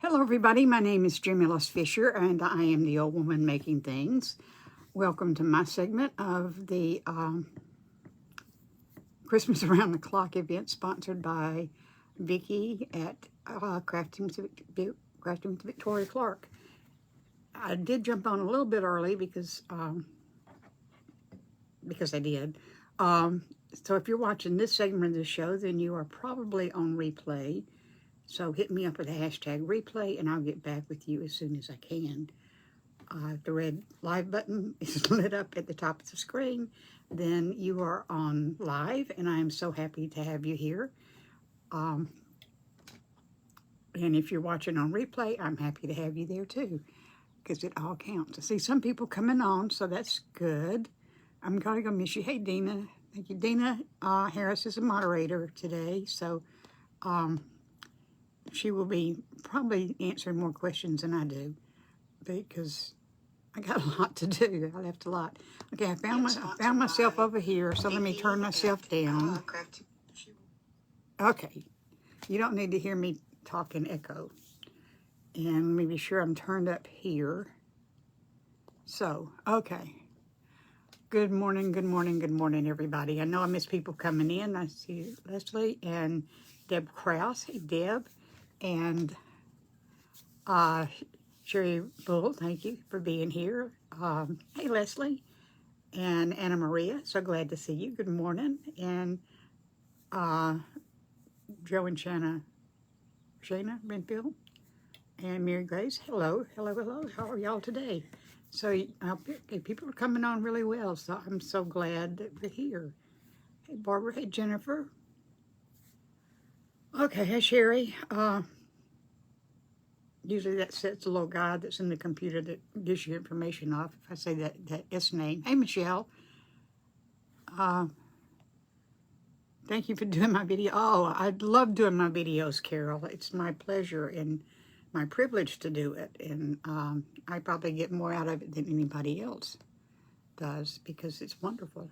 Hello everybody, my name is Jamillis Fisher and I am the old woman making things. Welcome to my segment of the Christmas Around the Clock event sponsored by Vicki at Crafting with Victoria Clark. I did jump on a little bit early because I did. So if you're watching this segment of the show, then you are probably on replay. So hit me up with the hashtag replay and I'll get back with you as soon as I can. The red live button is lit up at the top of the screen. Then you are on live and I am so happy to have you here. And if you're watching on replay, I'm happy to have you there too, because it all counts. I see some people coming on, so that's good. I'm going to go miss you. Hey, Dina. Thank you. Dina Harris is a moderator today, so she will be probably answering more questions than I do because I got a lot to do. I left a lot. Okay, I found myself over here, so let me turn myself down. Okay, you don't need to hear me talk in echo. And let me be sure I'm turned up here. So, okay. Good morning, everybody. I know I miss people coming in. I see Leslie and Deb Krause. Hey, Deb. And Sherry Bull, thank you for being here. Hey, Leslie. And Anna Maria, so glad to see you. Good morning. And Joe and Shana Renfield. And Mary Grace, hello. How are y'all today? So people are coming on really well, so I'm so glad that we're here. Hey, Barbara. Hey, Jennifer. Okay, hey, Sherry. Usually that sets a little guide that's in the computer that gives you information off if I say that S name. Hey, Michelle. Thank you for doing my video. Oh, I love doing my videos, Carol. It's my pleasure and my privilege to do it. And I probably get more out of it than anybody else does because it's wonderful.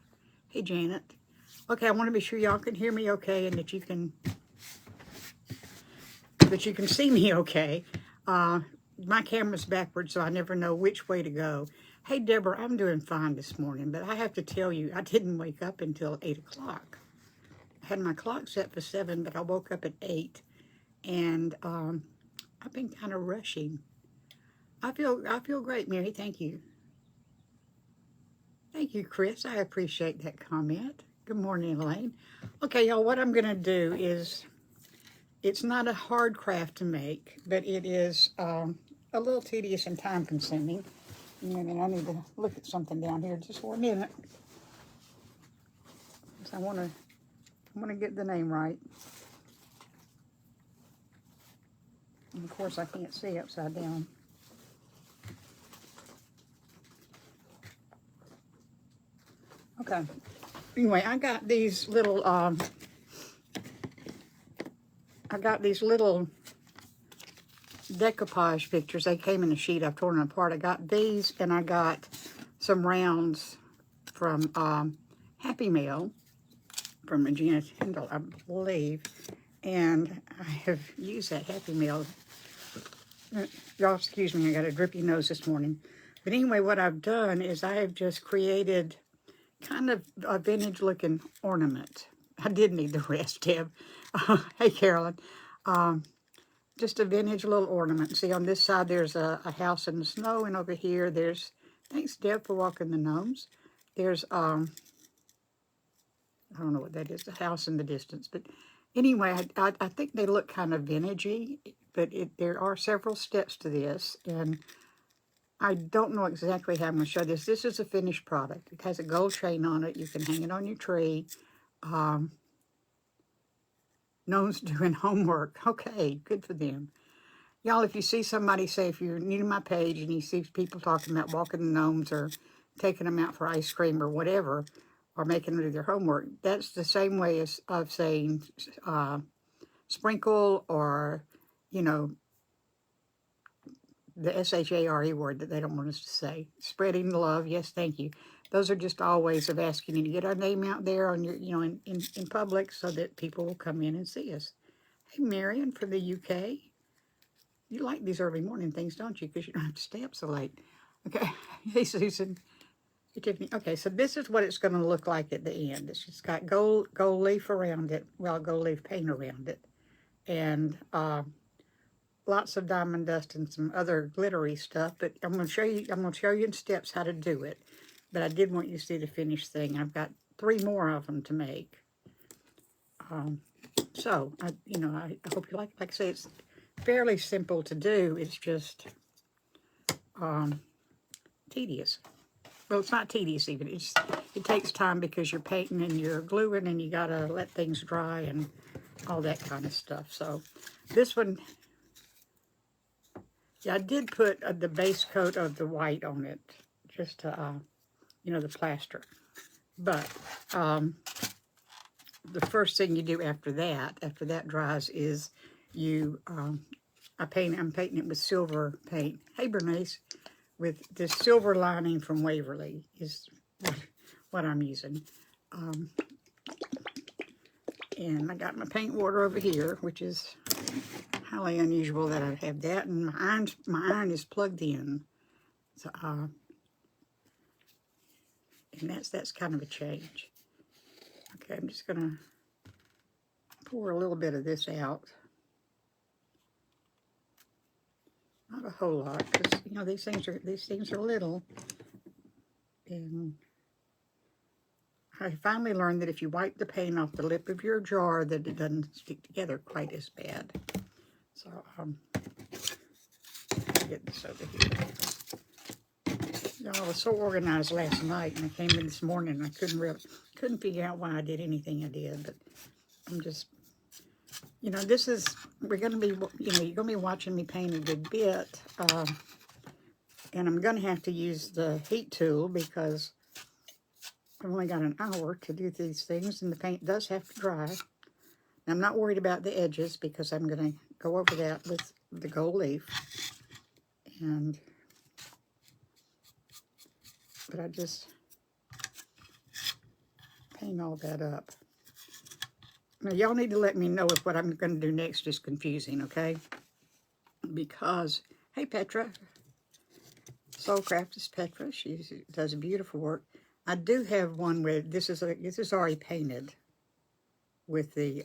Hey, Janet. Okay, I want to be sure y'all can hear me okay and that you can see me okay. My camera's backwards, so I never know which way to go. Hey, Deborah, I'm doing fine this morning, but I have to tell you, I didn't wake up until 8 o'clock. I had my clock set for 7, but I woke up at 8, and I've been kind of rushing. I feel great, Mary. Thank you. Thank you, Chris. I appreciate that comment. Good morning, Elaine. Okay, y'all, what I'm going to do is, it's not a hard craft to make, but it is a little tedious and time-consuming. I need to look at something down here just for a minute. I want to get the name right. And of course, I can't see upside down. Okay. Anyway, I got these little decoupage pictures. They came in a sheet. I've torn them apart. I got these, and I got some rounds from Happy Mail from Regina Tyndall, I believe. And I have used that Happy Mail. Y'all excuse me, I got a drippy nose this morning. But anyway, what I've done is I have just created kind of a vintage-looking ornament. I did need the rest, Deb. Hey, Carolyn. Just a vintage little ornament. See, on this side, there's a house in the snow, and over here, there's, thanks, Deb, for walking the gnomes. There's, I don't know what that is, a house in the distance. But anyway, I think they look kind of vintagey, but there are several steps to this, and I don't know exactly how I'm going to show this. This is a finished product. It has a gold chain on it. You can hang it on your tree. Gnomes doing homework. Okay, good for them. Y'all, if you see somebody, say if you're new to my page and you see people talking about walking the gnomes or taking them out for ice cream or whatever, or making them do their homework, that's the same way as of saying sprinkle or, you know, the S-H-A-R-E word that they don't want us to say. Spreading the love, yes, thank you. Those are just all ways of asking you to get our name out there on your, you know, in public so that people will come in and see us. Hey, Marion from the UK. You like these early morning things, don't you? Because you don't have to stay up so late. Okay. Hey, Susan. Hey, Tiffany. Okay, so this is what it's going to look like at the end. It's just got gold leaf around it. Well, gold leaf paint around it. And lots of diamond dust and some other glittery stuff. But I'm going to show you in steps how to do it. But I did want you to see the finished thing. I've got 3 more of them to make. So, I hope you like I say, it's fairly simple to do. It's just tedious. Well, it's not tedious even. It takes time because you're painting and you're gluing and you got to let things dry and all that kind of stuff. So, this one, yeah, I did put the base coat of the white on it, just to, the plaster. But the first thing you do after that dries, is you, I'm painting it with silver paint. Hey, Bernice, with this silver lining from Waverly is what I'm using. And I got my paint water over here, which is highly unusual that I have that. And my iron is plugged in. So, and that's kind of a change. Okay, I'm just gonna pour a little bit of this out. Not a whole lot, because these things are little. And I finally learned that if you wipe the paint off the lip of your jar, that it doesn't stick together quite as bad. So get this over here. I was so organized last night, and I came in this morning and I couldn't figure out why I did anything I did. But I'm just, we're going to be, you're going to be watching me paint a good bit. And I'm going to have to use the heat tool because I've only got an hour to do these things, and the paint does have to dry. And I'm not worried about the edges because I'm going to go over that with the gold leaf. But I just paint all that up. Now, y'all need to let me know if what I'm going to do next is confusing, okay? Because, hey, Petra. Soulcraft is Petra. She does beautiful work. I do have one where this is already painted with the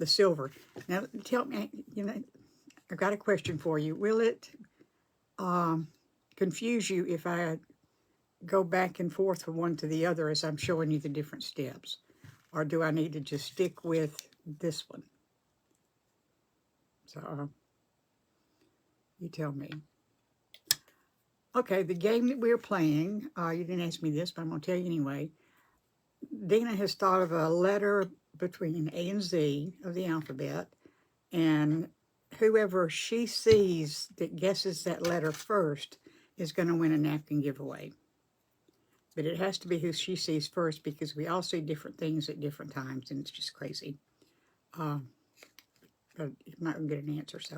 silver. Now, tell me, I've got a question for you. Will it confuse you if I go back and forth from one to the other as I'm showing you the different steps? Or do I need to just stick with this one? So, you tell me. Okay, the game that we're playing, you didn't ask me this, but I'm going to tell you anyway. Dina has thought of a letter between A and Z of the alphabet, and whoever she sees that guesses that letter first is going to win a napkin giveaway. But it has to be who she sees first, because we all see different things at different times, and it's just crazy. But you're not going to get an answer, so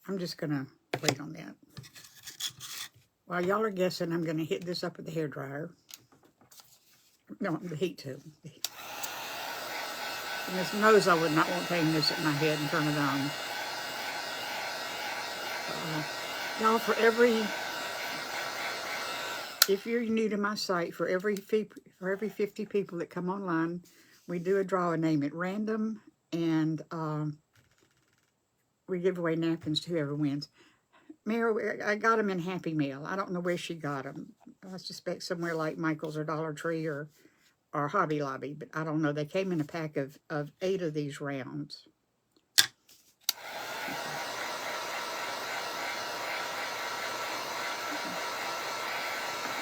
I'm just going to wait on that. While y'all are guessing, I'm going to hit this up with the hairdryer. No, the heat tube. And this knows I would not want to hang this at my head and turn it on. Y'all, if you're new to my site, for every 50 people that come online, we do a draw a name at random, and we give away napkins to whoever wins. Mary, I got them in Happy Mail. I don't know where she got them. I suspect somewhere like Michael's or Dollar Tree or Hobby Lobby, but I don't know. They came in a pack of 8 of these rounds.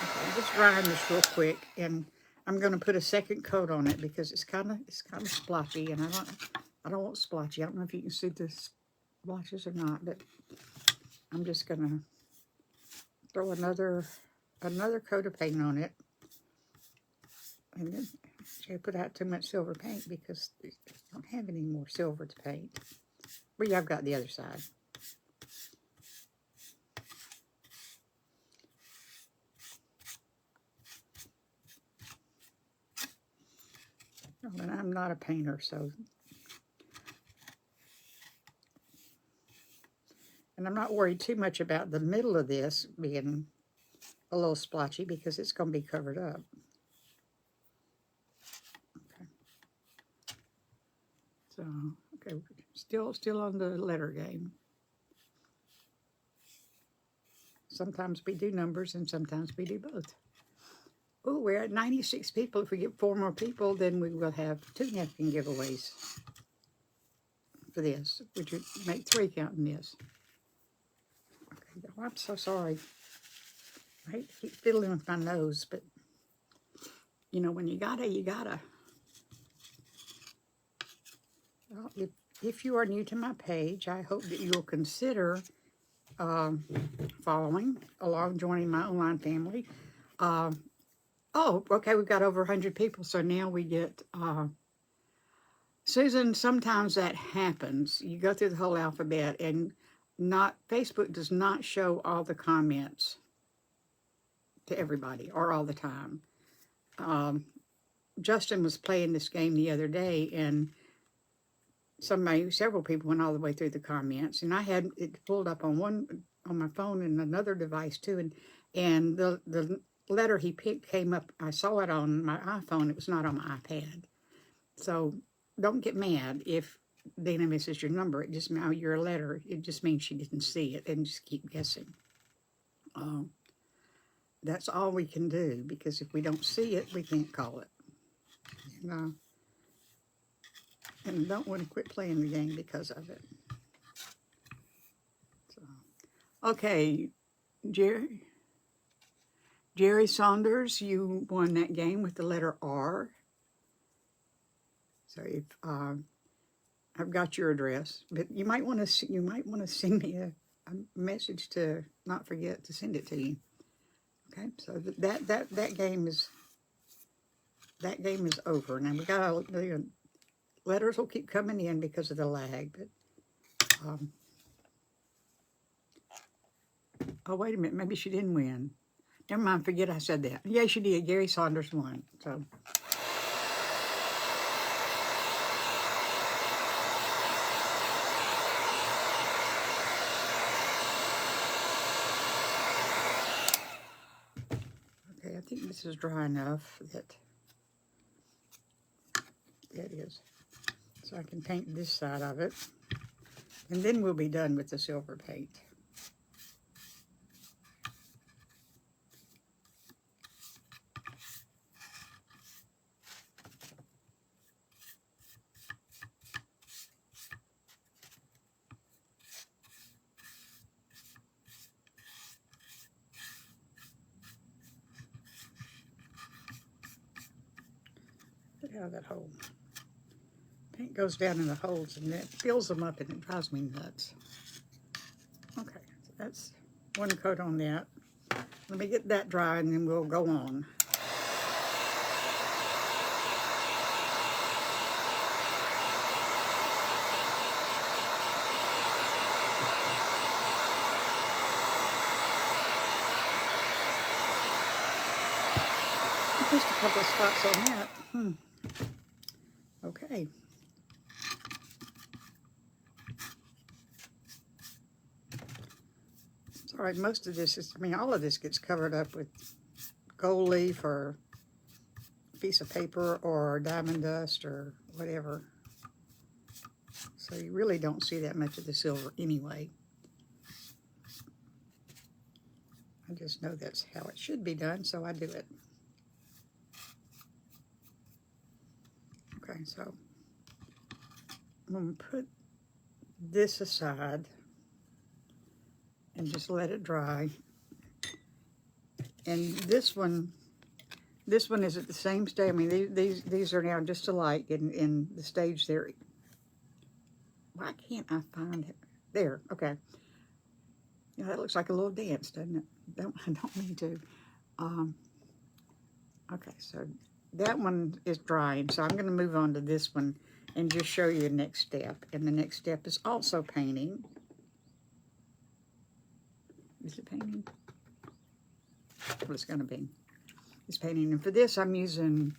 Okay, I'm just drying this real quick, and I'm going to put a second coat on it because it's kind of splotchy, and I don't want splotchy. I don't know if you can see the splotches or not, but I'm just going to throw another coat of paint on it. And then I put out too much silver paint because I don't have any more silver to paint. But yeah, I've got the other side. Oh, and I'm not a painter, so And I'm not worried too much about the middle of this being a little splotchy because it's going to be covered up. Okay. So, okay, still on the letter game. Sometimes we do numbers and sometimes we do both. Oh, we're at 96 people. If we get 4 more people, then we will have 2 napkin giveaways for this, which would make 3 counting this. Okay, oh, I'm so sorry. I hate to keep fiddling with my nose, but you know, when you gotta, you gotta. Well, if you are new to my page, I hope that you'll consider following along, joining my online family. Oh, okay, we've got over 100 people, so now we get, Susan, sometimes that happens. You go through the whole alphabet, and Facebook does not show all the comments to everybody, or all the time. Justin was playing this game the other day, and several people went all the way through the comments, and I had it pulled up on my phone and another device too, and the letter he picked came up. I saw it on my iPhone. It was not on my iPad. So don't get mad if Dana misses your number. It just means your letter. It just means she didn't see it, and just keep guessing. That's all we can do, because if we don't see it, we can't call it. And don't want to quit playing the game because of it. So, okay, Jerry Saunders, you won that game with the letter R. So if I've got your address, but you might want to send me a message to not forget to send it to you. Okay, so that game is over. Now we got the letters will keep coming in because of the lag, but oh, wait a minute, maybe she didn't win. Never mind, forget I said that. Yeah, she did. Gary Saunders won. So. Okay, I think this is dry enough that it is. So I can paint this side of it. And then we'll be done with the silver paint. Look out of that hole. Paint goes down in the holes and it fills them up and it drives me nuts. Okay, so that's one coat on that. Let me get that dry and then we'll go on. Just a couple of spots on that. Okay. All right, most of this is, all of this gets covered up with gold leaf or a piece of paper or diamond dust or whatever. So you really don't see that much of the silver anyway. I just know that's how it should be done, so I do it. Okay, so I'm going to put this aside and just let it dry. And this one is at the same stage. These are now just alike in the stage there. Why can't I find it? There, okay. Yeah, that looks like a little dance, doesn't it? I don't mean to. Okay, so that one is drying, so I'm going to move on to this one and just show you the next step. And the next step is also painting. Is it painting? What it's going to be. It's painting. And for this, I'm using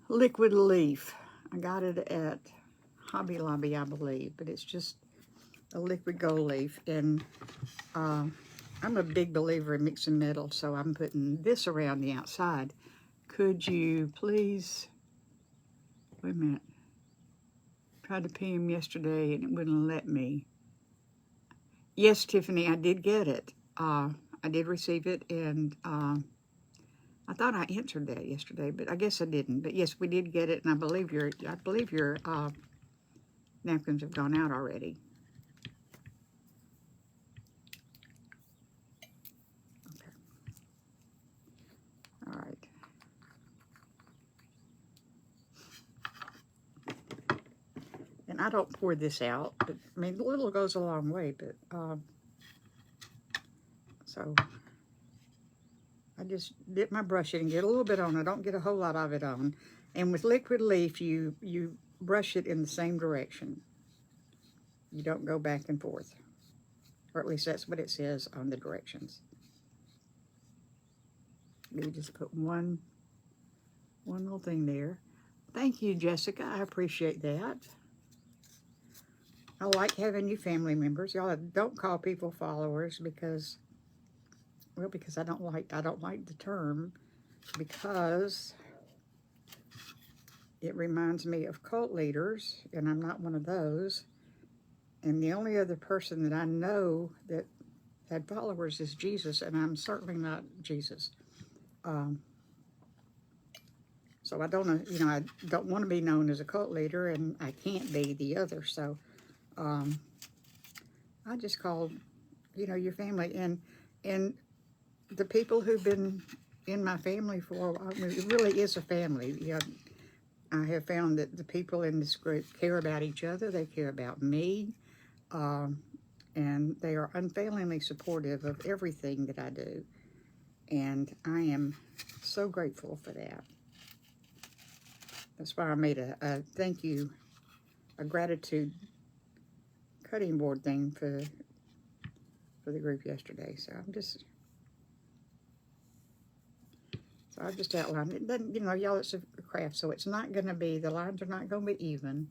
Liquid Leaf. I got it at Hobby Lobby, I believe. But it's just a liquid gold leaf. And I'm a big believer in mixing metal, so I'm putting this around the outside. Could you please, wait a minute, tried to PM yesterday and it wouldn't let me. Yes, Tiffany, I did get it. I did receive it, and I thought I answered that yesterday, but I guess I didn't. But yes, we did get it, and I believe your napkins have gone out already. Okay. All right. And I don't pour this out, but I mean, a little goes a long way, but so I just dip my brush in and get a little bit on. I don't get a whole lot of it on. And with liquid leaf, you brush it in the same direction. You don't go back and forth. Or at least that's what it says on the directions. You just put one little thing there. Thank you, Jessica. I appreciate that. I like having you family members. Y'all don't call people followers because, well, because I don't like the term, because it reminds me of cult leaders, and I'm not one of those. And the only other person that I know that had followers is Jesus, and I'm certainly not Jesus. So I don't know, you know, I don't want to be known as a cult leader, and I can't be the other. So I just call, you know, your family, and the people who've been in my family for a while. I mean, it really is a family. You know, I have found that the people in this group care about each other. They care about me, and they are unfailingly supportive of everything that I do. And I am so grateful for that. That's why I made a thank you, a gratitude cutting board thing for the group yesterday. So I just outlined it. Doesn't, you know, y'all, it's a craft, so it's not going to be, the lines are not going to be even.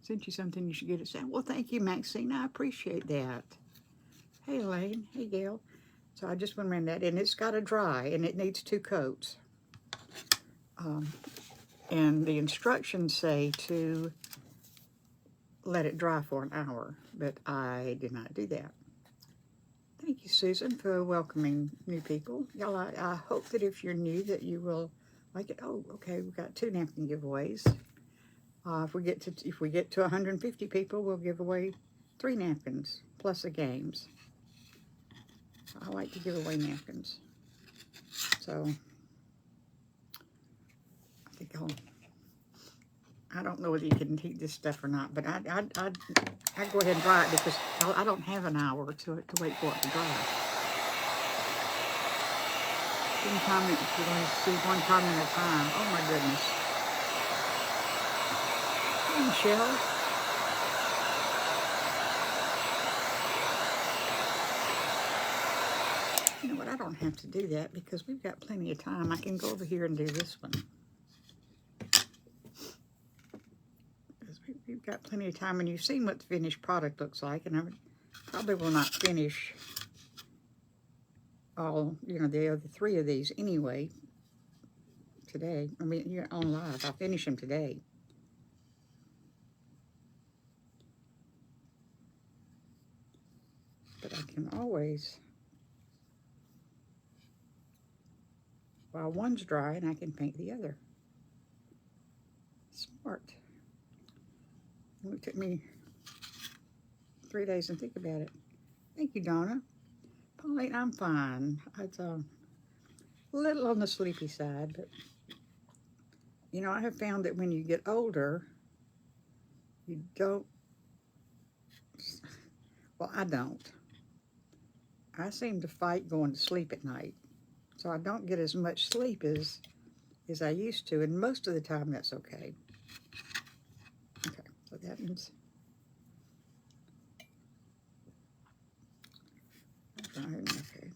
Sent you something, you should get it sent. Well, thank you, Maxine. I appreciate that. Hey, Elaine. Hey, Gail. So I just went around that, and it's got to dry, and it needs 2 coats. And the instructions say to let it dry for an hour, but I did not do that. Thank you, Susan, for welcoming new people. Y'all, I hope that if you're new that you will like it. Oh, okay, we've got 2 napkin giveaways. If we get to 150 people, we'll give away 3 napkins plus the games. I like to give away napkins. So I think I don't know whether you can heat this stuff or not, but I go ahead and dry it because I don't have an hour to wait for it to dry. One comment, if you want to see one comment at a time. Oh my goodness. Hey, Michelle. You know what? I don't have to do that because we've got plenty of time. I can go over here and do this one. We've got plenty of time, and you've seen what the finished product looks like, and I probably will not finish all, you know, the other 3 of these anyway today. I mean, you're on live. I'll finish them today. But I can always, while one's drying, I can paint the other. Smart. It took me 3 days to think about it. Thank you, Donna. Pauline, I'm fine. It's a little on the sleepy side, but you know, I have found that when you get older, you don't, well, I don't. I seem to fight going to sleep at night, so I don't get as much sleep as I used to, and most of the time that's okay. Okay, so that means okay,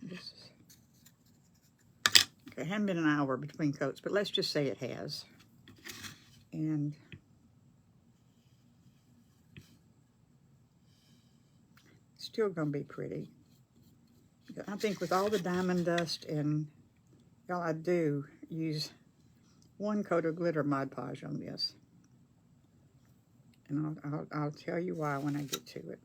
it hasn't been an hour between coats, but let's just say it has. And still going to be pretty. I think with all the diamond dust and y'all, I do use 1 coat of glitter Mod Podge on this. And I'll tell you why when I get to it.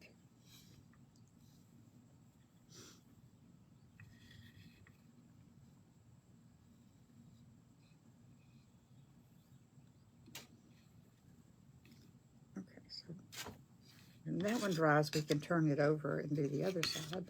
Okay, so when that one dries, we can turn it over and do the other side.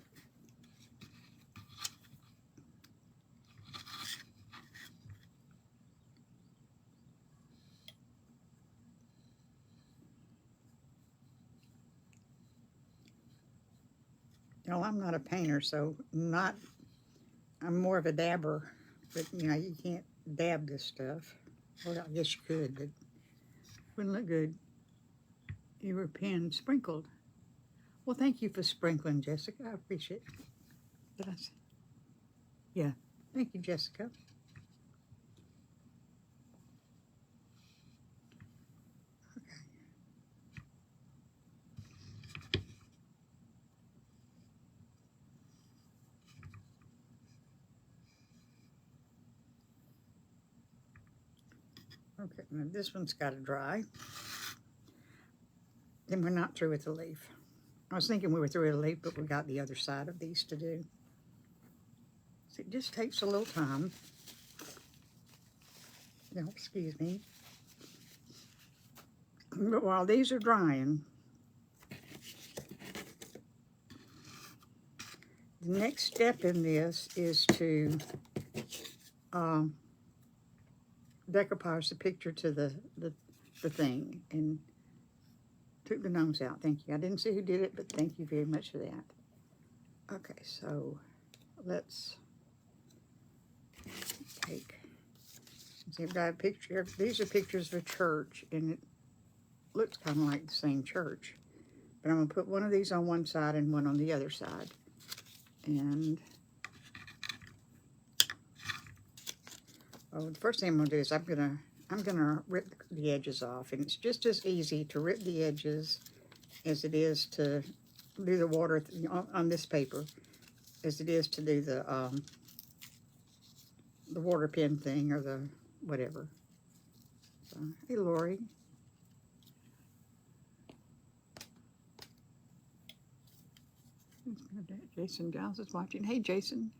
You know, I'm not a painter, so I'm more of a dabber. But, you know, you can't dab this stuff. Well, I guess you could, but it wouldn't look good. Your pen sprinkled. Well, thank you for sprinkling, Jessica. I appreciate it. Did I say? Yeah. Thank you, Jessica. Okay, now this one's got to dry. Then we're not through with the leaf. I was thinking we were through with the leaf, but we got the other side of these to do. So it just takes a little time. No, excuse me. But while these are drying, the next step in this is to decoupage the picture to the thing and took the gnomes out. Thank you. I didn't see who did it, but thank you very much for that. Okay, so let's take. See, I've got a picture. These are pictures of a church, and it looks kind of like the same church. But I'm going to put one of these on one side and one on the other side. And the first thing I'm going to do is I'm gonna rip the edges off, and it's just as easy to rip the edges as it is to do the water on this paper as it is to do the water pen thing or the whatever. So, hey, Lori. Jason Giles is watching. Hey, Jason.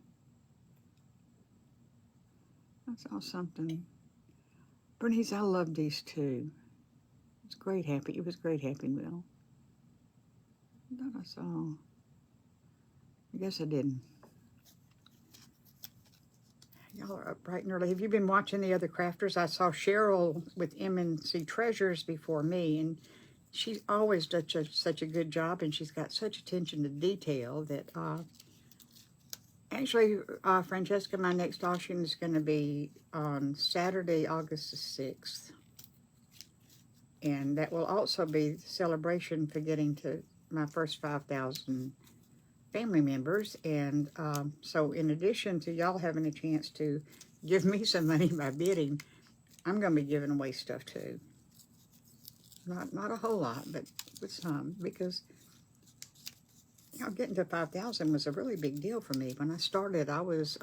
I saw something. Bernice, I love these too. It's great happy. It was great Happy Meal. I thought I saw. I guess I didn't. Y'all are up bright and early. Have you been watching the other crafters? I saw Cheryl with M&C Treasures before me, and she's always done such a good job, and she's got such attention to detail that actually, Francesca, my next auction is going to be on Saturday, August the 6th. And that will also be the celebration for getting to my first 5,000 family members. And so in addition to y'all having a chance to give me some money by bidding, I'm going to be giving away stuff too. Not a whole lot, but with some, because you know, getting to 5,000 was a really big deal for me. When I started, I was,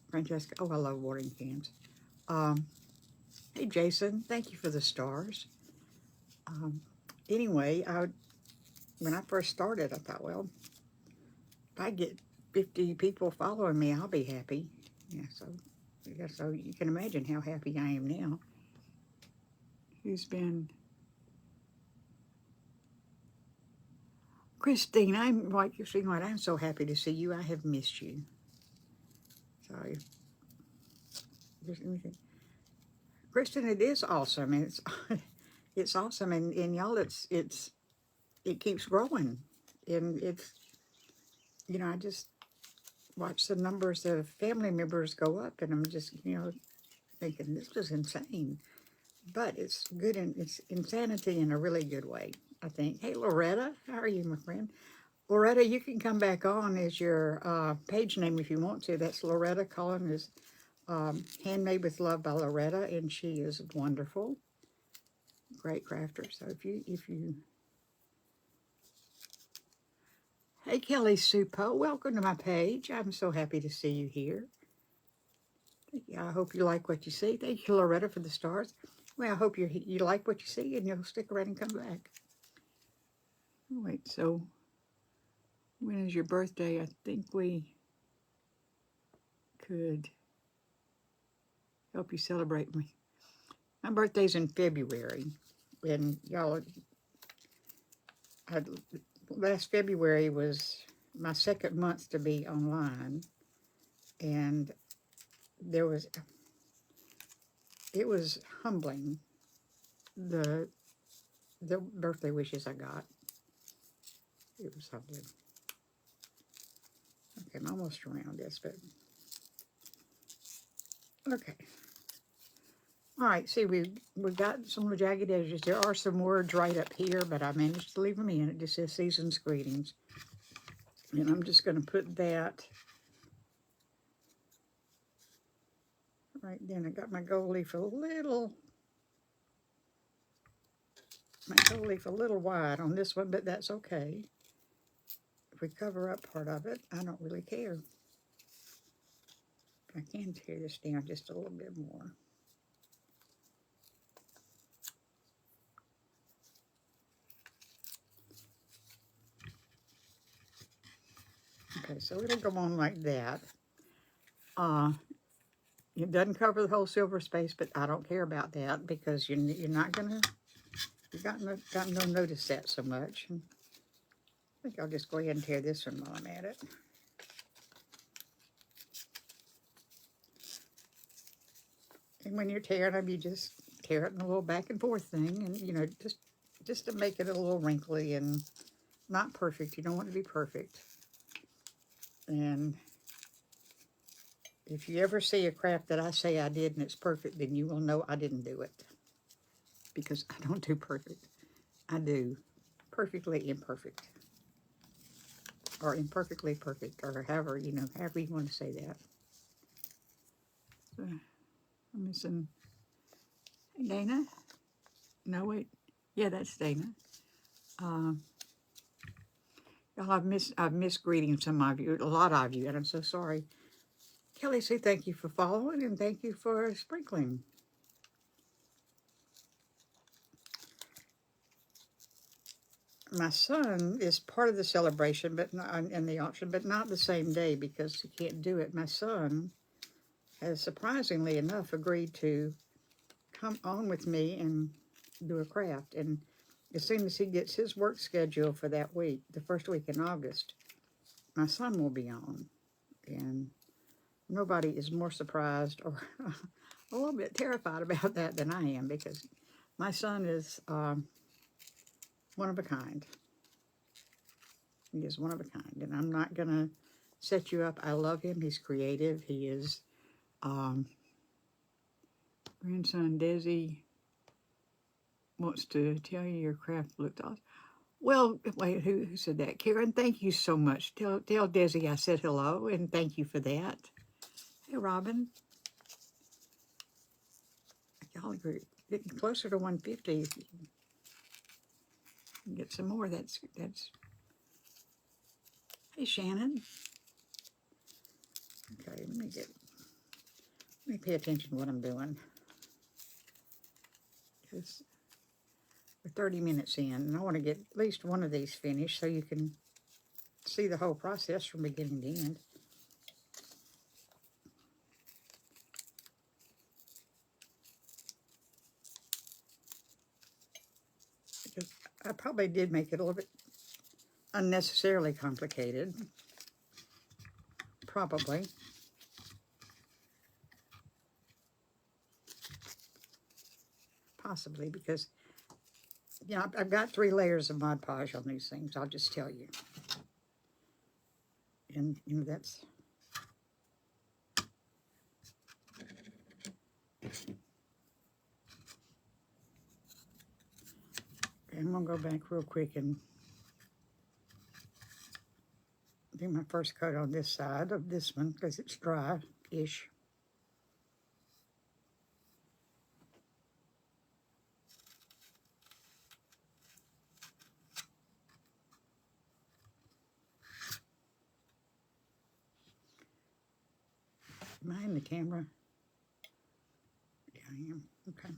Francesca, oh, I love watering cans. Hey, Jason, thank you for the stars. Anyway, when I first started, I thought, well, if I get 50 people following me, I'll be happy. Yeah, so you can imagine how happy I am now. Who's been... Christine, I'm so happy to see you. I have missed you. Sorry. There's anything. Kristen, it is awesome, and it's awesome, and y'all, it keeps growing, and it's, you know, I just watch the numbers of family members go up, and I'm just, you know, thinking this is insane, but it's good, and it's insanity in a really good way, I think. Hey, Loretta, how are you, my friend? Loretta, you can come back on as your page name if you want to. That's Loretta. Colin is Handmade with Love by Loretta, and she is wonderful, great crafter. So if you Hey, Kelly Supo, welcome to my page. I'm so happy to see you here. I hope you like what you see. Thank you, Loretta, for the stars. Well, I hope you like what you see and you'll stick around and come back. Wait, so when is your birthday? I think we could help you celebrate me. My birthday's in February, and y'all, last February was my second month to be online, and it was humbling, the birthday wishes I got. It was humbling. Okay, I'm almost around this, but okay. All right, see, we've got some jagged edges. There are some words right up here, but I managed to leave them in. It just says Season's Greetings. And I'm just going to put that right then. I got my gold leaf a little wide on this one, but that's okay. If we cover up part of it, I don't really care. I can tear this down just a little bit more. Okay, so it'll go on like that. It doesn't cover the whole silver space, but I don't care about that because you're not gonna notice that so much. I think I'll just go ahead and tear this one while I'm at it. And when you're tearing them, you just tear it in a little back and forth thing, and you know, just to make it a little wrinkly and not perfect. You don't want it to be perfect. And if you ever see a craft that I say I did and it's perfect, then you will know I didn't do it. Because I don't do perfect. I do perfectly imperfect. Or imperfectly perfect, or however you want to say that. So, I'm missing Dana. No, wait. Yeah, that's Dana. Y'all, I've missed greeting some of you, a lot of you, and I'm so sorry. Kelly Sue, thank you for following, and thank you for sprinkling. My son is part of the celebration, but not in the auction, but not the same day because he can't do it. My son has, surprisingly enough, agreed to come on with me and do a craft. And as soon as he gets his work schedule for that week, the first week in August, my son will be on. And nobody is more surprised or a little bit terrified about that than I am, because my son is one of a kind. He is one of a kind, and I'm not going to set you up. I love him. He's creative. He is grandson Desi wants to tell you your craft looked awesome. Well, wait, who said that? Karen, thank you so much. Tell Desi I said hello, and thank you for that. Hey, Robin. Y'all are getting closer to 150. If you can get some more, that's. Hey, Shannon. Okay, let me pay attention to what I'm doing. Because we're 30 minutes in, and I want to get at least one of these finished so you can see the whole process from beginning to end. Because I probably did make it a little bit unnecessarily complicated. Probably. Possibly, because, you know, I've got 3 layers of Mod Podge on these things, I'll just tell you. And, you know, that's... I'm going to go back real quick and do my first coat on this side of this one, because it's dry-ish. Am I in the camera? Yeah, I am. Okay.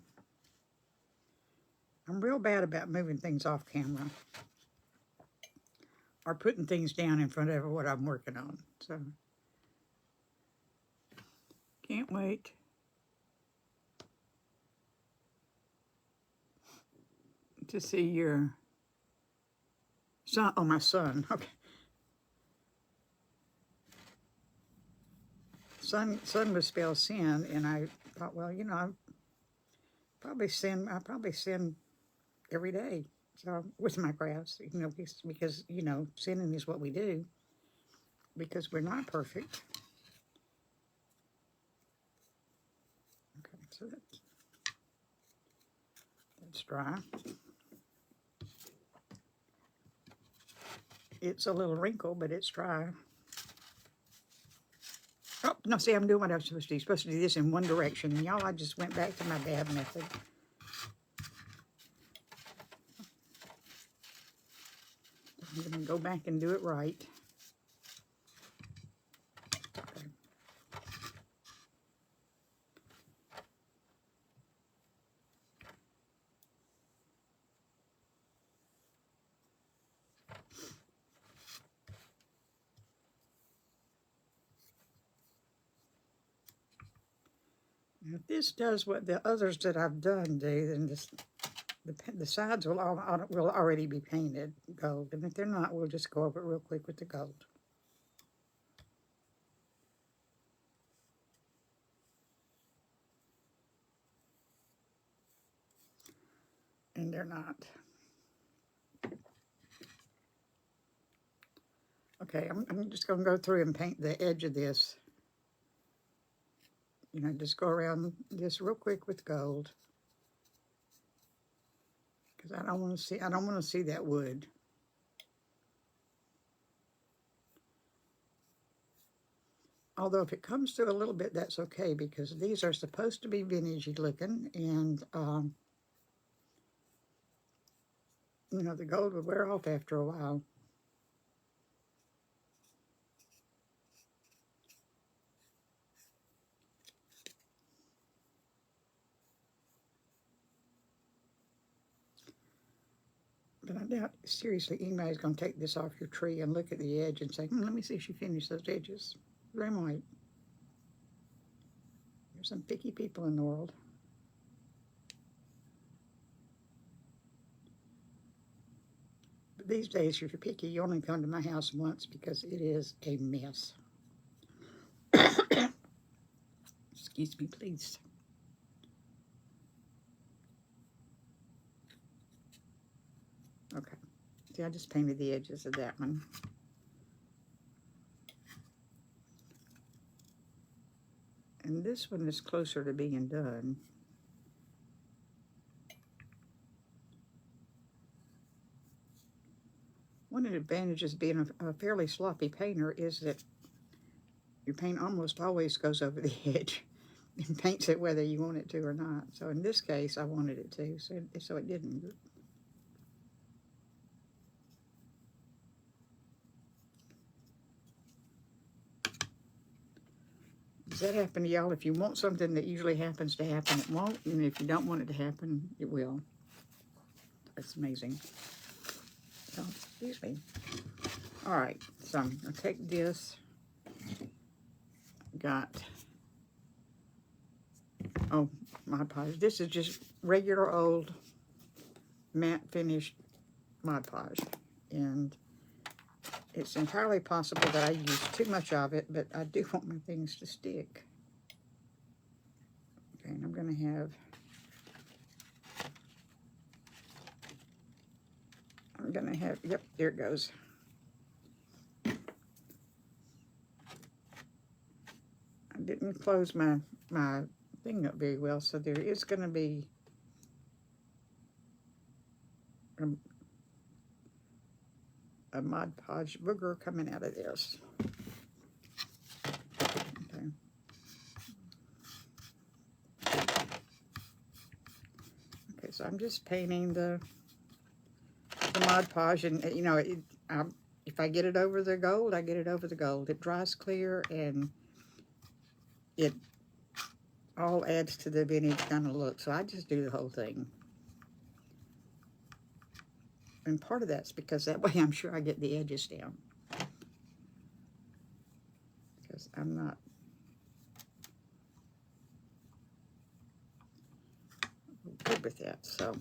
I'm real bad about moving things off camera or putting things down in front of what I'm working on. So, can't wait. To see your son. Oh, my son. Okay. Son was spelled sin, and I thought, well, you know, I probably sin every day. So with my crafts, you know, because you know, sinning is what we do because we're not perfect. Okay, so that's dry. It's a little wrinkled, but it's dry. Oh, no, see, I'm doing what I was supposed to do. Supposed to do this in one direction. And y'all, I just went back to my bad method. I'm going to go back and do it right. Okay. Now, if this does what the others that I've done do, then the sides will already be painted gold. And if they're not, we'll just go over it real quick with the gold. And they're not. Okay, I'm just going to go through and paint the edge of this. You know, just go around this real quick with gold. Because I don't want to see that wood. Although if it comes through a little bit, that's okay, because these are supposed to be vintagey looking, and you know, the gold would wear off after a while. But I doubt, seriously, anybody's going to take this off your tree and look at the edge and say, let me see if she finished those edges. They might. There's some picky people in the world. But these days, if you're picky, you only come to my house once because it is a mess. Excuse me, please. Okay. See, I just painted the edges of that one. And this one is closer to being done. One of the advantages of being a fairly sloppy painter is that your paint almost always goes over the edge and paints it whether you want it to or not. So in this case, I wanted it to, so it didn't. Does that happen to y'all? If you want something that usually happens to happen, it won't. And if you don't want it to happen, it will. It's amazing. Oh, excuse me. All right, so I'm going to take this. Got, oh, Mod Podge. This is just regular old matte finished Mod Podge. And it's entirely possible that I use too much of it, but I do want my things to stick. Okay, and I'm going to have, yep, there it goes. I didn't close my thing up very well, so there is going to be a Mod Podge booger coming out of this. Okay. Okay, so I'm just painting the Mod Podge, and you know, if I get it over the gold, I get it over the gold. It dries clear, and it all adds to the vintage kind of look. So I just do the whole thing. And part of that's because that way I'm sure I get the edges down. Because I'm not good with that. So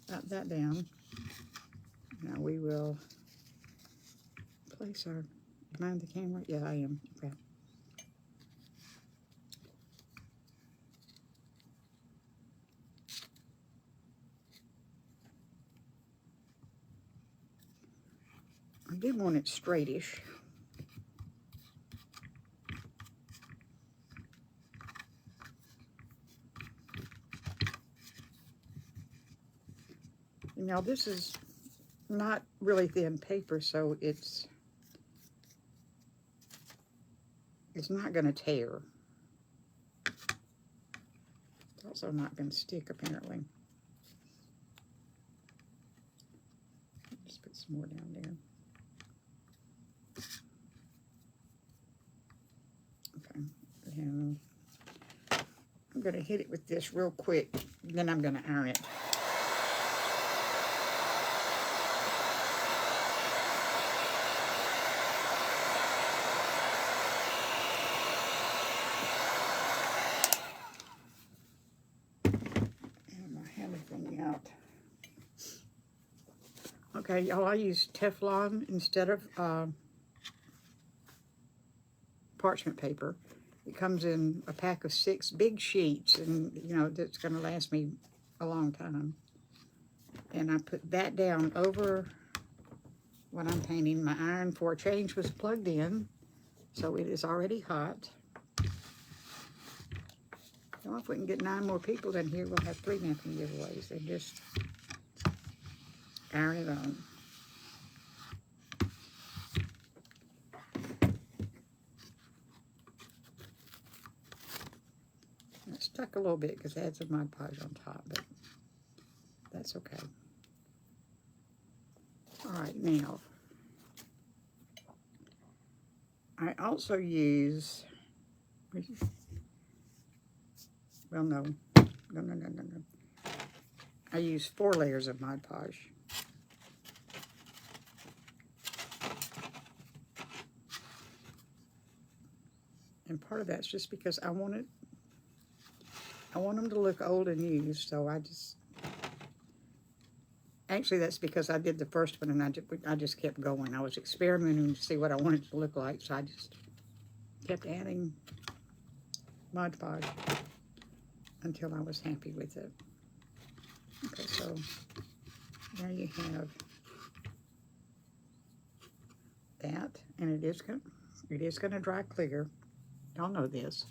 got that down. Now we will place our, behind the camera? Yeah, I am. Okay. I did want it straightish. Now this is not really thin paper, so it's not going to tear. It's also not going to stick, apparently. Just put some more down there. Okay, and I'm going to hit it with this real quick, then I'm going to iron it. Okay, y'all, I use Teflon instead of parchment paper. It comes in a pack of 6 big sheets, and you know that's going to last me a long time. And I put that down over what I'm painting. My iron for a change was plugged in, so it is already hot. Well, if we can get 9 more people in here, we'll have 3 napkin giveaways. And just iron it on. It stuck a little bit because it had some Mod Podge on top, but that's okay. All right, now I also use, well, no. I use 4 layers of Mod Podge. And part of that's just because I want them to look old and used, so actually that's because I did the first one and I just kept going. I was experimenting to see what I wanted it to look like, so I just kept adding Mod Podge until I was happy with it. Okay, so there you have that, and it is going to dry clear. Y'all know this.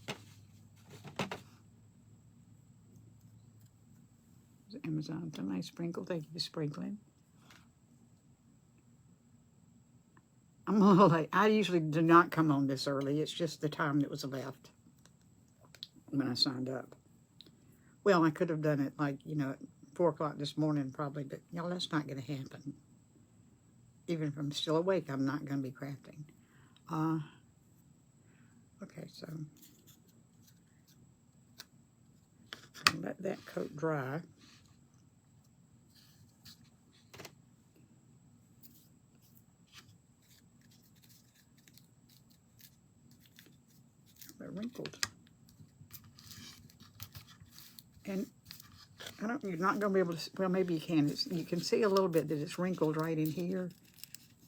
Amazon, somebody sprinkle. Thank you for sprinkling. I'm a little late. I usually do not come on this early. It's just the time that was left when I signed up. Well, I could have done it like, you know, at 4 o'clock this morning probably, but y'all, that's not going to happen. Even if I'm still awake, I'm not going to be crafting. Okay, so I'll let that coat dry. But wrinkled. And you're not going to be able to, well, maybe you can. You can see a little bit that it's wrinkled right in here,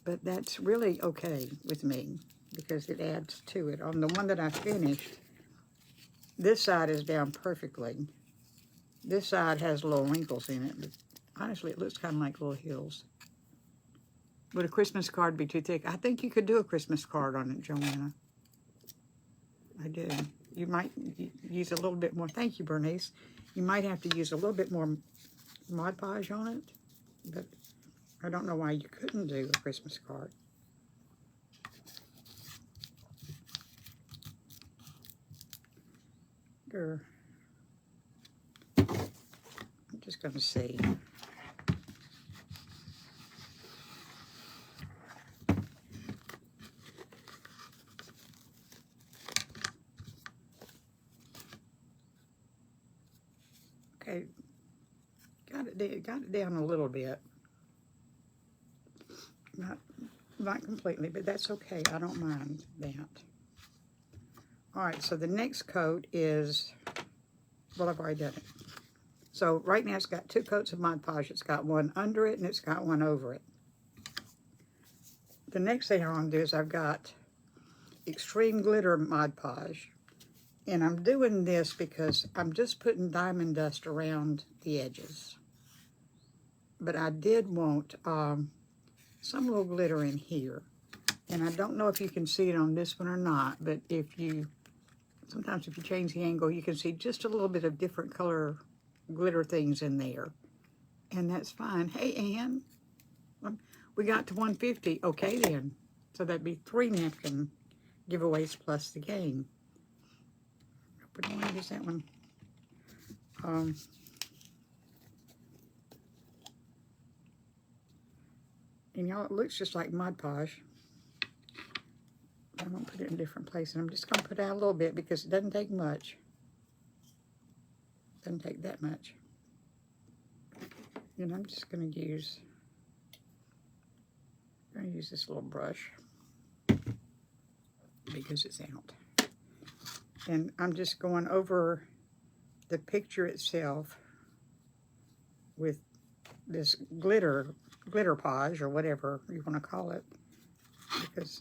but that's really okay with me because it adds to it. On the one that I finished, this side is down perfectly. This side has little wrinkles in it, but honestly, it looks kind of like little hills. Would a Christmas card be too thick? I think you could do a Christmas card on it, Joanna. I do. You might use a little bit more. Thank you, Bernice. You might have to use a little bit more Mod Podge on it, but I don't know why you couldn't do a Christmas card. I'm just going to see. got it down a little bit. Not completely, but that's okay. I don't mind that. All right, so the next coat is, well, I've already done it. So right now it's got 2 coats of Mod Podge. It's got one under it and it's got one over it. The next thing I want to do is I've got Extreme Glitter Mod Podge. And I'm doing this because I'm just putting diamond dust around the edges. But I did want some little glitter in here. And I don't know if you can see it on this one or not, but sometimes if you change the angle, you can see just a little bit of different color glitter things in there. And that's fine. Hey, Ann, we got to 150. Okay, then. So that'd be 3 napkin giveaways plus the game. Which one is that one? And y'all, it looks just like Mod Podge. I'm going to put it in a different place. And I'm just going to put out a little bit because it doesn't take much. Doesn't take that much. And I'm just going to use this little brush because it's out. And I'm just going over the picture itself with this glitter podge or whatever you want to call it, because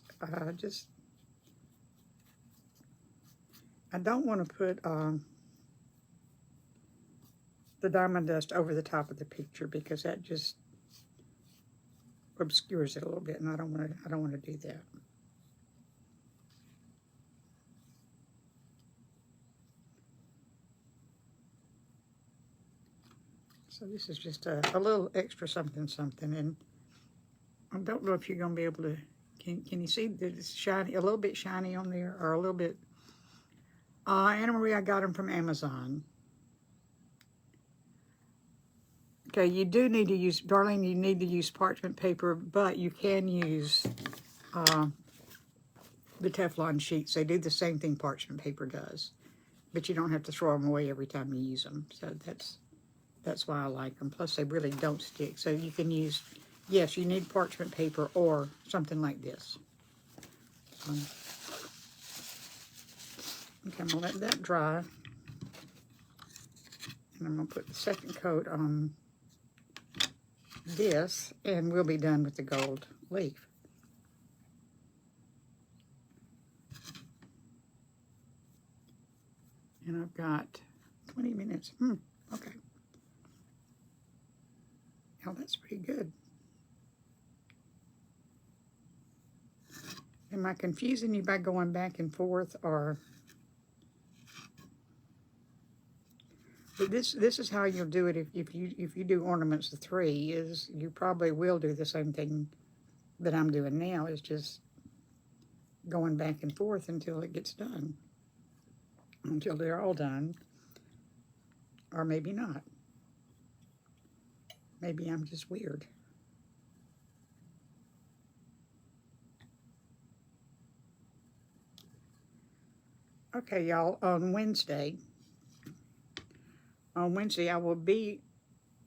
I don't want to put the diamond dust over the top of the picture because that just obscures it a little bit, and I don't want to do that. So this is just a little extra something, and I don't know if you're going to be able to, can you see that it's shiny, a little bit shiny on there, or a little bit, Anna Marie, I got them from Amazon. Okay, you do need to use, Darlene, you need to use parchment paper, but you can use the Teflon sheets. They do the same thing parchment paper does, but you don't have to throw them away every time you use them. So that's why I like them. Plus, they really don't stick. So you can use, yes, you need parchment paper or something like this. Okay, I'm going to let that dry. And I'm going to put the second coat on this, and we'll be done with the gold leaf. And I've got 20 minutes. Okay. Oh, that's pretty good. Am I confusing you by going back and forth, or? But this is how you'll do it if you do Ornaments the 3, is you probably will do the same thing that I'm doing now, is just going back and forth until it gets done. Until they're all done. Or maybe not. Maybe I'm just weird. Okay, y'all, on Wednesday I will be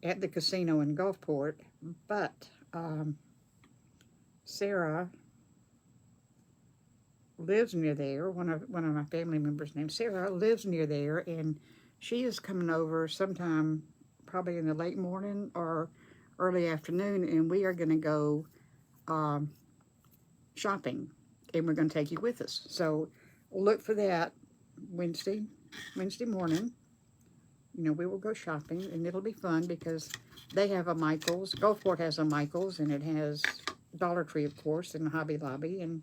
at the casino in Gulfport, but Sarah lives near there. One of my family members named Sarah lives near there, and she is coming over sometime probably in the late morning or early afternoon, and we are going to go shopping, and we're going to take you with us. So look for that Wednesday morning. You know, we will go shopping, and it'll be fun because they have a Michael's. Gulfport has a Michael's, and it has Dollar Tree, of course, and Hobby Lobby, and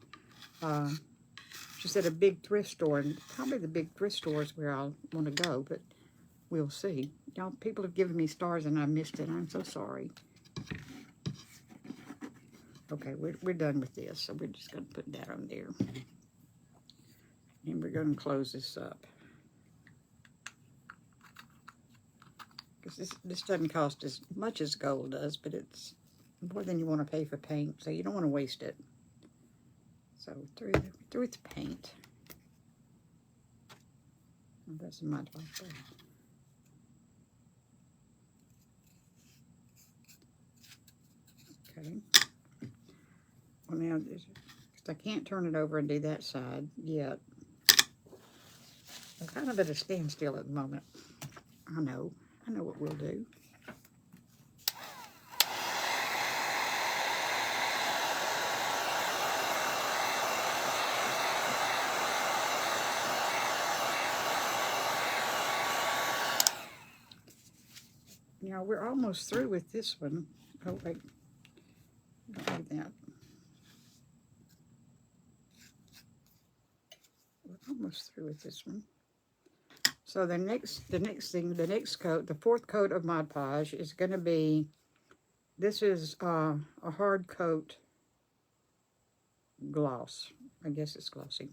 she said a big thrift store, and probably the big thrift store is where I'll want to go, but we'll see. Y'all, people have given me stars, and I missed it. I'm so sorry. Okay, we're done with this, so we're just going to put that on there. And we're going to close this up. Because this doesn't cost as much as gold does, but it's more than you want to pay for paint, so you don't want to waste it. So through the paint. Oh, that's a mud like that. Okay. Well, now, I can't turn it over and do that side yet. I'm kind of at a standstill at the moment. I know what we'll do. Now, we're almost through with this one. Oh, wait. Don't do that. We're almost through with this one. So the next coat, the fourth coat of Mod Podge is going to be, this is a hard coat gloss. I guess it's glossy.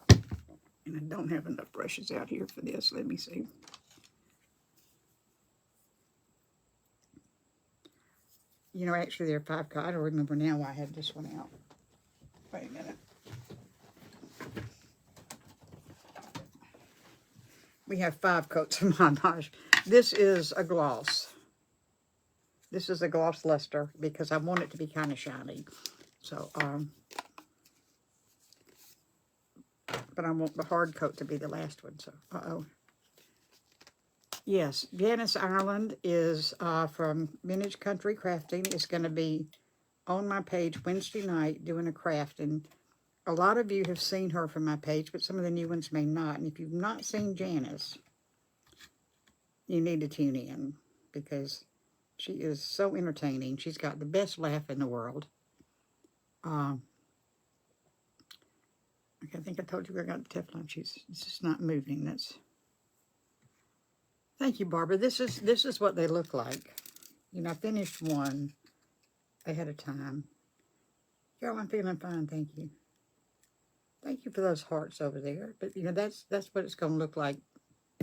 And I don't have enough brushes out here for this. Let me see. You know, actually there are 5 coats. I don't remember now why I had this one out. Wait a minute. We have 5 coats of Mod Podge. This is a gloss. This is a gloss luster because I want it to be kind of shiny. So, but I want the hard coat to be the last one. So, yes, Janice Ireland is from Vintage Country Crafting. Is going to be on my page Wednesday night doing a craft. And a lot of you have seen her from my page, but some of the new ones may not. And if you've not seen Janice, you need to tune in because she is so entertaining. She's got the best laugh in the world. I think I told you I got the Teflon. It's just not moving. Thank you, Barbara. This is what they look like. You know, I finished one ahead of time. Girl, I'm feeling fine, thank you. Thank you for those hearts over there. But you know, that's what it's gonna look like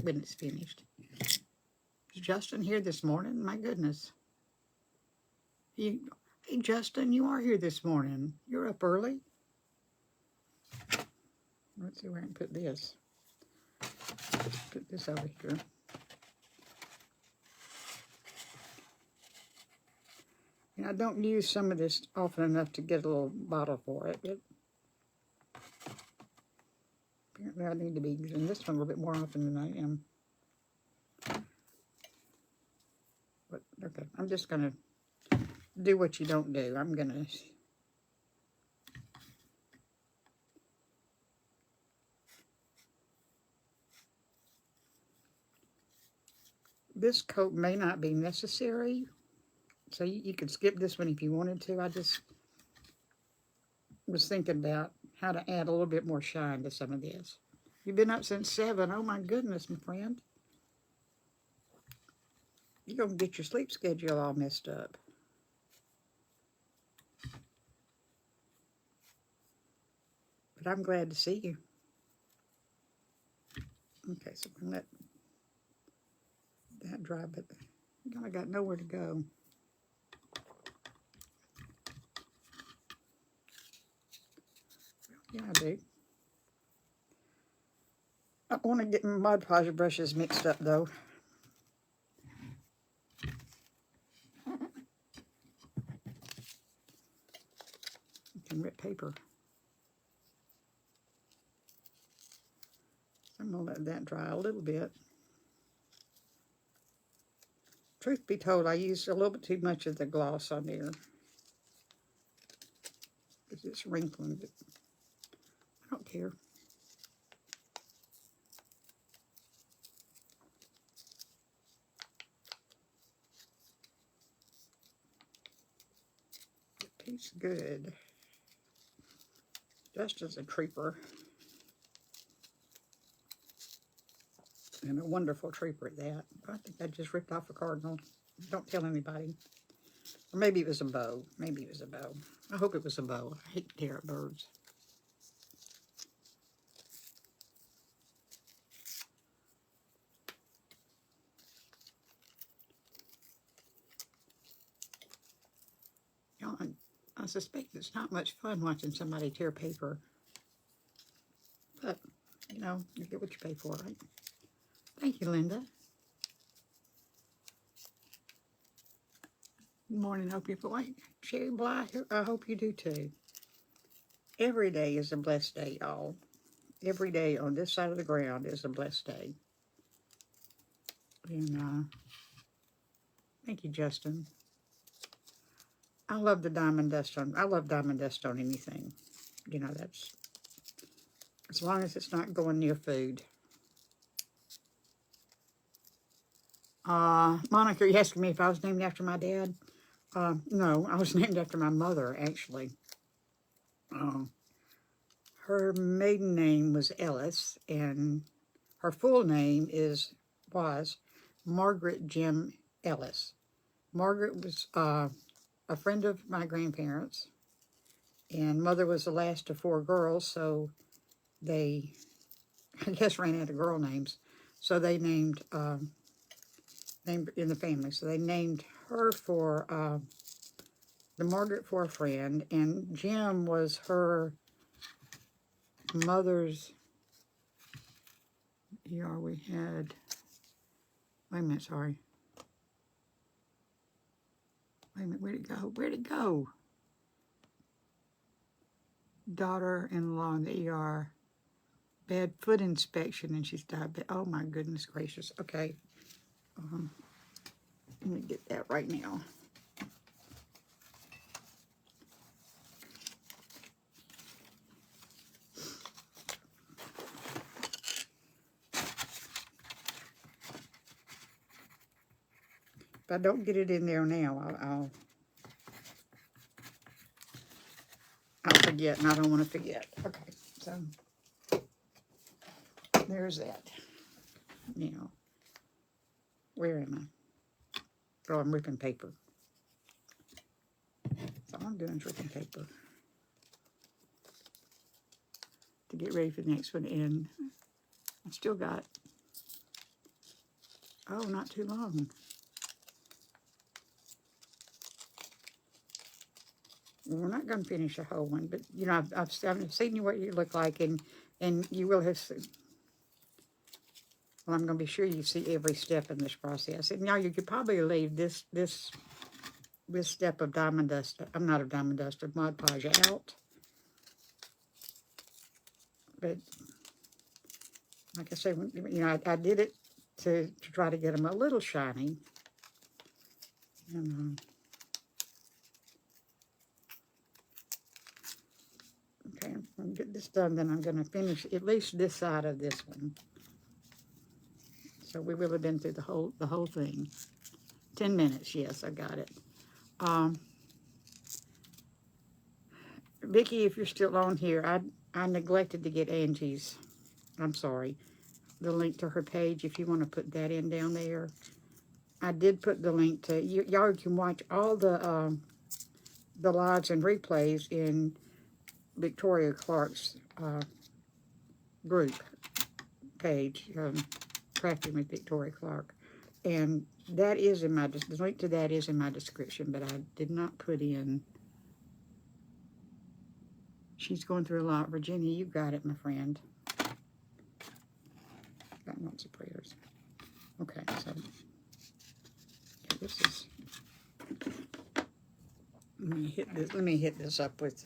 when it's finished. Is Justin here this morning? My goodness. Hey Justin, you are here this morning. You're up early. Let's see where I can put this. Put this over here. And I don't use some of this often enough to get a little bottle for it. Apparently I need to be using this one a little bit more often than I am. But, okay, I'm just going to do what you don't do. I'm going to... This coat may not be necessary, so you could skip this one if you wanted to. I just was thinking about how to add a little bit more shine to some of this. You've been up since 7. Oh my goodness, my friend. You're going to get your sleep schedule all messed up. But I'm glad to see you. Okay, so we're going to let that dry, but I got nowhere to go. Yeah, I do. I want to get my Mod Podge brushes mixed up, though. You can rip paper. I'm going to let that dry a little bit. Truth be told, I used a little bit too much of the gloss on there. Because it's wrinkling, but I don't care. Tastes good. Justin's a creeper. And a wonderful trooper at that. I think I just ripped off a cardinal. Don't tell anybody. Or maybe it was a bow. Maybe it was a bow. I hope it was a bow. I hate to tear up birds. You know, I suspect it's not much fun watching somebody tear paper. But, you know, you get what you pay for, right? Thank you, Linda. morning. Hope you feel like Sherry Bly. I hope you do too. Every day is a blessed day, y'all. Every day on this side of the ground is a blessed day. And thank you, Justin. I love the diamond dust on. I love diamond dust on anything. You know, that's as long as it's not going near food. Monica, you asking me if I was named after my dad? No, I was named after my mother, actually. Her maiden name was Ellis, and her full name was Margaret Jim Ellis. Margaret was a friend of my grandparents, and mother was the last of 4 girls, so they, I guess, ran out of girl names. So they named in the family. So they named her for the Margaret for a friend, and Jim was her mother's. Here we had. Wait a minute, sorry. Wait a minute, where'd it go? Where'd it go? Daughter-in-law in the ER. Bad foot inspection, and she's diabetic. Oh my goodness gracious. Okay. Let me get that right now. If I don't get it in there now, I'll forget, and I don't want to forget. Okay, so there's that. Now, where am I? Oh, I'm ripping paper. So all I'm doing is ripping paper to get ready for the next one. And I've still got, oh, not too long. We're not going to finish a whole one, but, you know, I've seen you what you look like, and you will have seen. Well, I'm going to be sure you see every step in this process. And now you could probably leave this step of diamond dust, I'm not of diamond dust, of Mod Podge out. But, like I said, you know, I did it to try to get them a little shiny. And, okay, I'm going to get this done, then I'm going to finish at least this side of this one. So we will have been through the whole thing. 10 minutes, yes, I got it. Vicki, if you're still on here, I neglected to get Angie's, I'm sorry, the link to her page, if you want to put that in down there. I did put the link to, y'all can watch all the lives and replays in Victoria Clark's group page, Crafting with Victoria Clark. And that is in my, the link to that is in my description, but I did not put in. She's going through a lot. Virginia, you got it, my friend. Got lots of prayers. Okay, so okay, this is. Let me hit this. Let me hit this up with.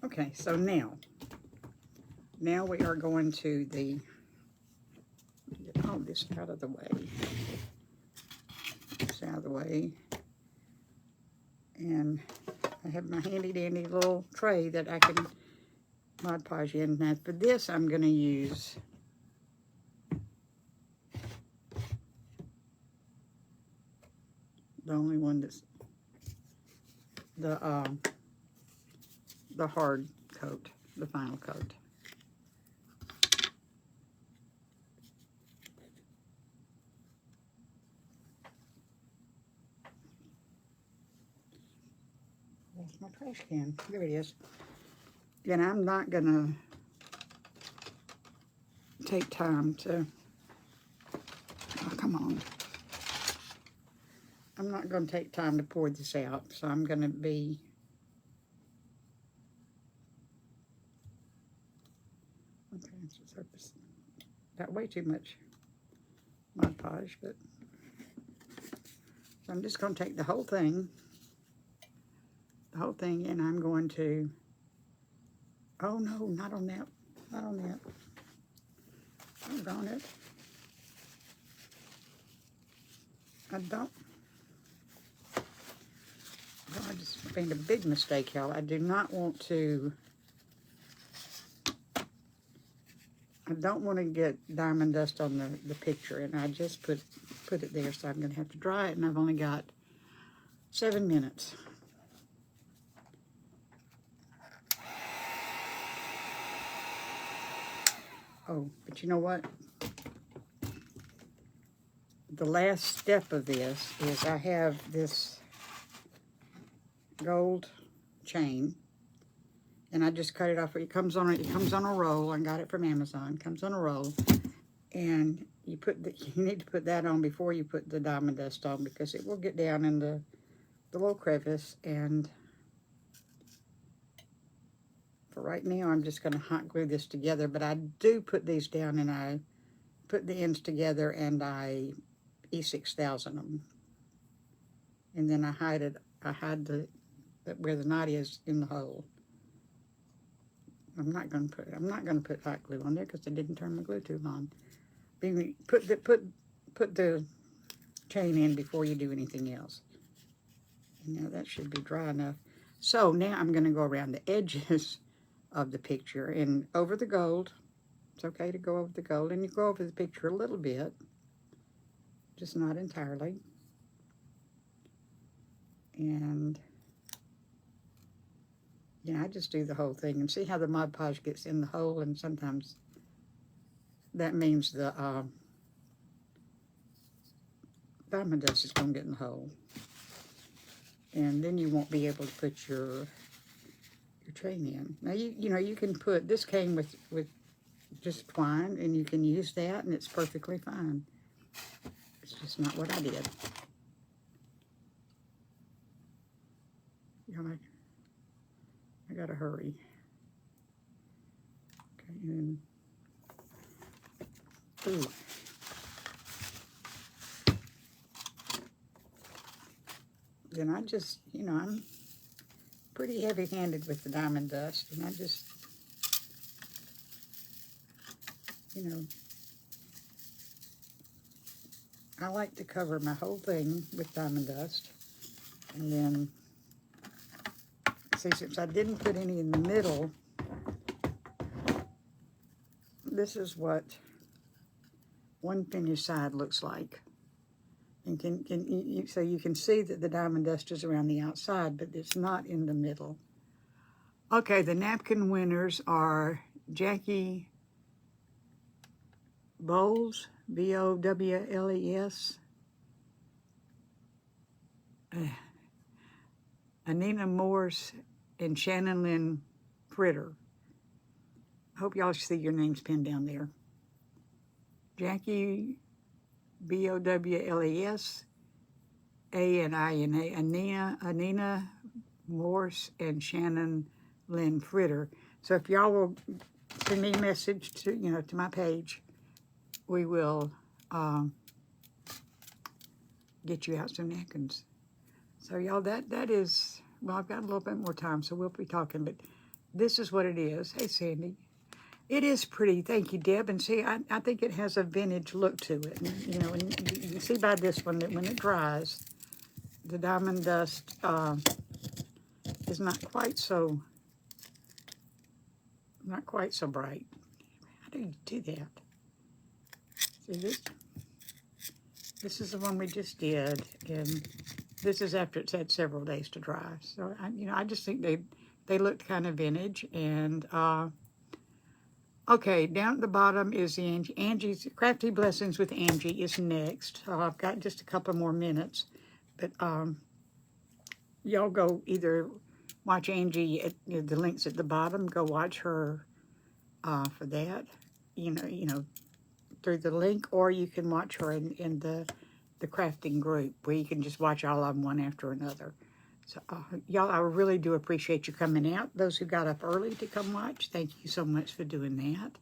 Okay, so now we are going to the. Get all this out of the way. This out of the way. And I have my handy dandy little tray that I can Mod Podge in. Now for this I'm going to use the only one that's the hard coat, the final coat. That's my trash can. There it is. And I'm not gonna take time to, oh, come on. I'm not gonna take time to pour this out, so I'm gonna be Okay, surface. Got way too much Mod Podge, but so I'm just going to take the whole thing, and I'm going to, oh no, not on that, not on that. Doggone it. I don't. Oh, I just made a big mistake, y'all. I do not want to. I don't want to get diamond dust on the picture, and I just put it there, so I'm going to have to dry it, and I've only got 7 minutes. Oh, but you know what? The last step of this is I have this gold chain, and I just cut it off. It comes on a roll. I got it from Amazon. It comes on a roll, and you need to put that on before you put the diamond dust on, because it will get down in the little crevice. And for right now, I'm just going to hot glue this together. But I do put these down, and I put the ends together, and I E6000 them, and then I hide it. I hide where the knot is in the hole. I'm not going to put hot glue on there because I didn't turn my glue tube on. Put the chain in before you do anything else. And now that should be dry enough. So now I'm going to go around the edges of the picture and over the gold. It's okay to go over the gold, and you go over the picture a little bit, just not entirely. And yeah, I just do the whole thing, and see how the Mod Podge gets in the hole, and sometimes that means the diamond dust is going to get in the hole. And then you won't be able to put your chain in. Now, you know, you can put, this came with just twine, and you can use that, and it's perfectly fine. It's just not what I did. You know, I gotta hurry. Okay, and ooh. Then I just, you know, I'm pretty heavy-handed with the diamond dust, and I just, you know, I like to cover my whole thing with diamond dust. And then, see, since I didn't put any in the middle, this is what one finished side looks like. And so you can see that the diamond dust is around the outside, but it's not in the middle. Okay, the napkin winners are Jackie Bowles, B-O-W-L-E-S, Anina Morse, and Shannon Lynn Fritter. I hope y'all see your names pinned down there. Jackie, B-O-W-L-E-S, A-N-I-N-A, Anina Morse, and Shannon Lynn Fritter. So if y'all will send me a message to, you know, to my page, we will get you out some napkins. So y'all, that is, well, I've got a little bit more time, so we'll be talking, but this is what it is. Hey, Sandy. It is pretty. Thank you, Deb. And see, I think it has a vintage look to it. And, you know, and you can see by this one that when it dries, the diamond dust is not quite so bright. How do you do that? See, this is the one we just did, and this is after it's had several days to dry. So, you know, I just think they looked kind of vintage. And okay, down at the bottom is the Angie's Crafty Blessings with Angie is next. I've got just a couple more minutes, but y'all go either watch Angie at the links at the bottom. Go watch her for that. You know, through the link, or you can watch her in the crafting group, where you can just watch all of them one after another. So y'all, I really do appreciate you coming out. Those who got up early to come watch, thank you so much for doing that.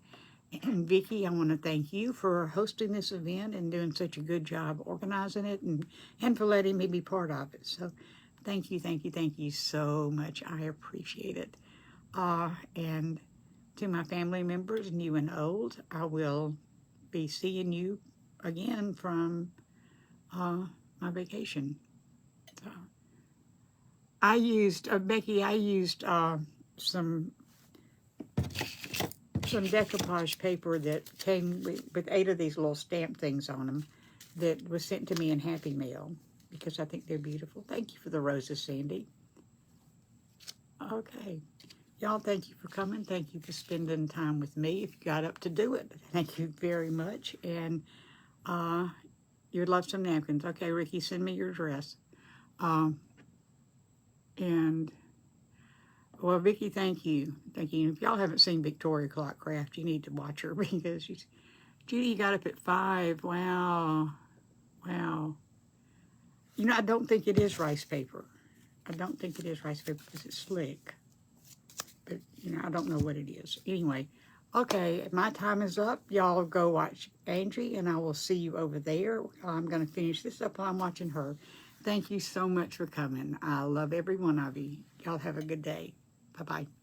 And Vicki, I want to thank you for hosting this event and doing such a good job organizing it and for letting me be part of it. So thank you, thank you, thank you so much. I appreciate it. And to my family members, new and old, I will be seeing you again from my vacation. So I used, Becky, I used some decoupage paper that came with 8 of these little stamp things on them that was sent to me in Happy Mail because I think they're beautiful. Thank you for the roses, Sandy. Okay. Y'all, thank you for coming. Thank you for spending time with me. If you got up to do it, thank you very much. And you'd love some napkins. Okay, Ricky, send me your address. And well, Vicki, thank you. Thank you. If y'all haven't seen Victoria Clock Craft, you need to watch her because she's, Judy got up at 5. Wow. Wow. You know, I don't think it is rice paper. I don't think it is rice paper because it's slick. But, you know, I don't know what it is. Anyway, okay, my time is up. Y'all go watch Angie, and I will see you over there. I'm going to finish this up while I'm watching her. Thank you so much for coming. I love every one of you. Y'all have a good day. Bye-bye.